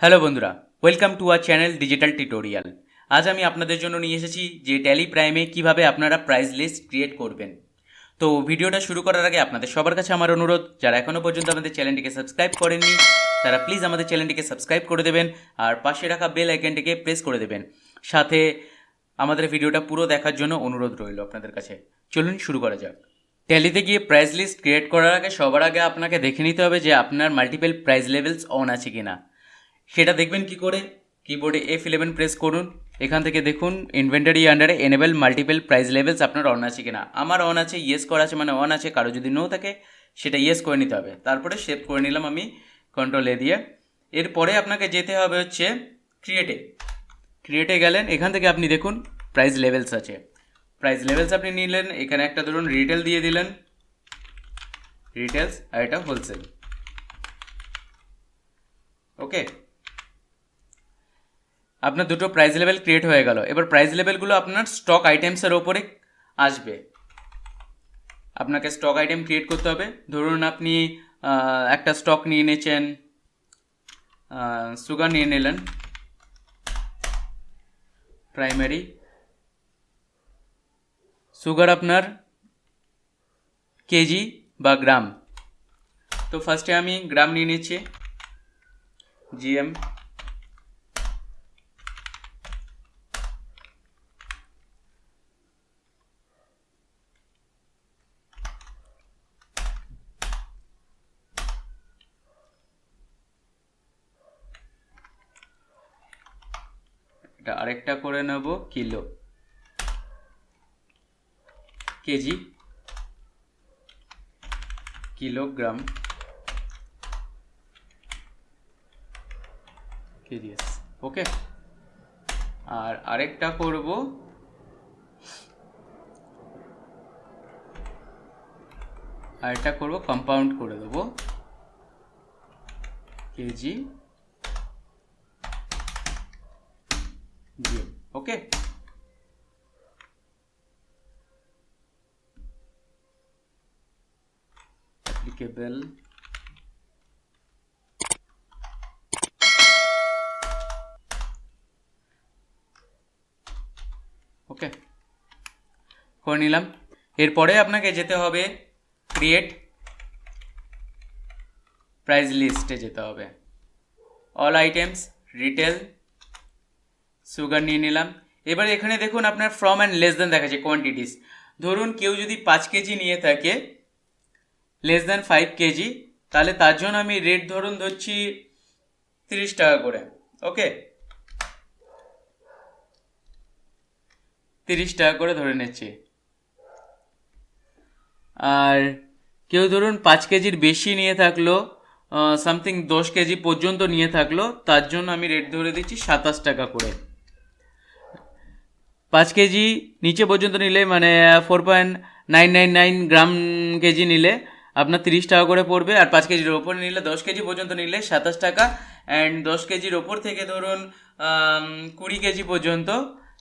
Hello বন্ধুরা, welcome to our channel digital tutorial. আজ আমি আপনাদের জন্য নিয়ে এসেছি যে ট্যালি প্রাইমে কিভাবে আপনারা প্রাইস লিস্ট ক্রিয়েট করবেন। তো ভিডিওটা শুরু করার আগে আপনাদের সবার কাছে আমার অনুরোধ, যারা এখনও পর্যন্ত আমাদের চ্যানেলটিকে সাবস্ক্রাইব করেননি তারা প্লিজ আমাদের চ্যানেলটিকে সাবস্ক্রাইব করে দেবেন আর পাশে রাখা বেল আইকনটিকে প্রেস করে দেবেন। সাথে আমাদের ভিডিওটা পুরো দেখার জন্য অনুরোধ রইল আপনাদের কাছে। চলুন শুরু করা যাক। ট্যালিতে গিয়ে প্রাইস লিস্ট ক্রিয়েট করার আগে সবার আগে আপনাকে দেখে নিতে হবে যে আপনার মাল্টিপল প্রাইস লেভেলস অন আছে কিনা। সেটা দেখবেন কি করে, কিবোর্ডে F11 প্রেস করুন। এখান থেকে দেখুন ইনভেন্টরি আন্ডারে এনেবল মাল্টিপল প্রাইস লেভেলস আপনার অন আছে কিনা। আমার অন আছে, ইয়েস করা আছে মানে অন আছে। কারো যদি নো থাকে সেটা ইয়েস করে নিতে হবে। তারপরে সেভ করে নিলাম আমি কন্ট্রোল A দিয়ে। এরপরে আপনাকে যেতে হবে হচ্ছে ক্রিয়েটে গেলেন। এখান থেকে আপনি দেখুন প্রাইস লেভেলস আছে। প্রাইস লেভেলস আপনি নিলেন, এখানে একটা ধরুন রিটেল দিয়ে দিলেন, রিটেলস, আর এটা হোলসেল। ওকে, আপনার দুটো প্রাইস লেভেল ক্রিয়েট হয়ে গেল। এবার প্রাইস লেভেলগুলো আপনার স্টক আইটেমসের ওপরে আসবে। আপনাকে স্টক আইটেম ক্রিয়েট করতে হবে। ধরুন আপনি একটা স্টক নিয়ে নিয়েছেন, সুগার নিয়ে নিলেন প্রাইমারি সুগার আপনার কেজি বা গ্রাম। তো ফার্স্টে আমি গ্রাম নিয়ে নিচ্ছি, GM। এটা আরেকটা করে নেব কিলো, কেজি, কিলোগ্রাম, কেজিএস। ওকে, আর আরেকটা করব কম্পাউন্ড করে দেবো, কেজি, জিএম। ওকে, অ্যাপ্লিকেবল, ওকে করে নিলাম। এরপরে আপনাকে যেতে হবে ক্রিয়েট প্রাইস লিস্টে যেতে হবে। অল আইটেমস, রিটেল, সুগার নিয়ে নিলাম। এবার এখানে দেখুন আপনার ফ্রম অ্যান্ড লেস দেন দেখাচ্ছে কোয়ান্টিটিস। ধরুন কেউ যদি 5 কেজি নিয়ে থাকে, লেস দেন 5 কেজি, তাহলে তার জন্য আমি রেট ধরছি 30 টাকা করে। ওকে, 30 টাকা করে ধরে নিচ্ছি। আর কেউ ধরুন 5 কেজির বেশি নিয়ে থাকলো, সামথিং 10 কেজি পর্যন্ত নিয়ে থাকলো, তার জন্য আমি রেট ধরে দিচ্ছি 27 টাকা করে। 5 কেজি নিচে পর্যন্ত নিলে মানে 4.999 গ্রাম কেজি নিলে আপনার 30 টাকা করে পড়বে। আর 5 কেজির ওপর নিলে, 10 কেজি পর্যন্ত নিলে 27 টাকা। অ্যান্ড 10 কেজির ওপর থেকে ধরুন 20 কেজি পর্যন্ত,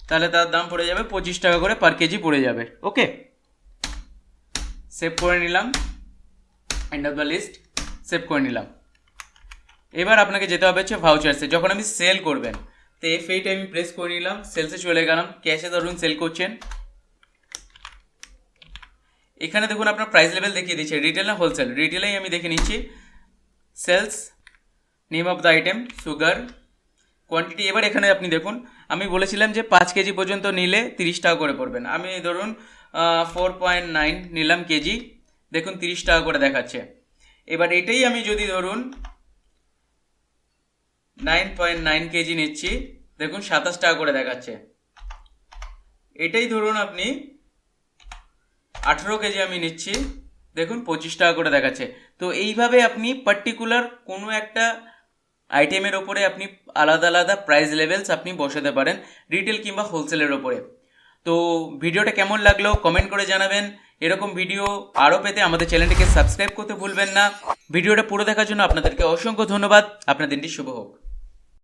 তাহলে তার দাম পড়ে যাবে 25 টাকা করে পার কেজি পড়ে যাবে। ওকে, সেভ করে নিলাম, end of the list, save করে নিলাম। এবার আপনাকে যেতে হবে হচ্ছে ভাউচার্সে। যখন আমি সেল করবেন তো F8 আমি প্রেস করে নিলাম, সেলসে চলে গেলাম। ক্যাশে ধরুন সেল করছেন, এখানে দেখুন আপনার প্রাইস লেভেল দেখিয়ে দিচ্ছে, রিটেল না হোলসেল। রিটেলেই আমি দেখে নিচ্ছি, sales, name of the item, sugar, quantity. এবার এখানে আপনি দেখুন আমি বলেছিলাম যে 5 কেজি পর্যন্ত নিলে 30 টাকা করে পড়বেন। আমি ধরুন 4.9 নিলাম কেজি, দেখুন 30 টাকা করে দেখাচ্ছে। এবার এটাই আমি যদি ধরুন 9.9 কেজি নিচ্ছি, দেখুন 27 টাকা করে দেখাচ্ছে। এটাই ধরুন আপনি 18 কেজি আমি নিচ্ছি, দেখুন 25 টাকা করে দেখাচ্ছে। তো এইভাবে আপনি পার্টিকুলার কোনো একটা আইটেমের ওপরে আপনি আলাদা আলাদা প্রাইস লেভেলস আপনি বসাতে পারেন, রিটেল কিংবা হোলসেলের ওপরে। তো ভিডিওটা কেমন লাগলো কমেন্ট করে জানাবেন। এরকম ভিডিও আরও পেতে আমাদের চ্যানেলটিকে সাবস্ক্রাইব করতে ভুলবেন না। ভিডিওটা পুরো দেখার জন্য আপনাদেরকে অসংখ্য ধন্যবাদ। আপনার দিনটি শুভ হোক।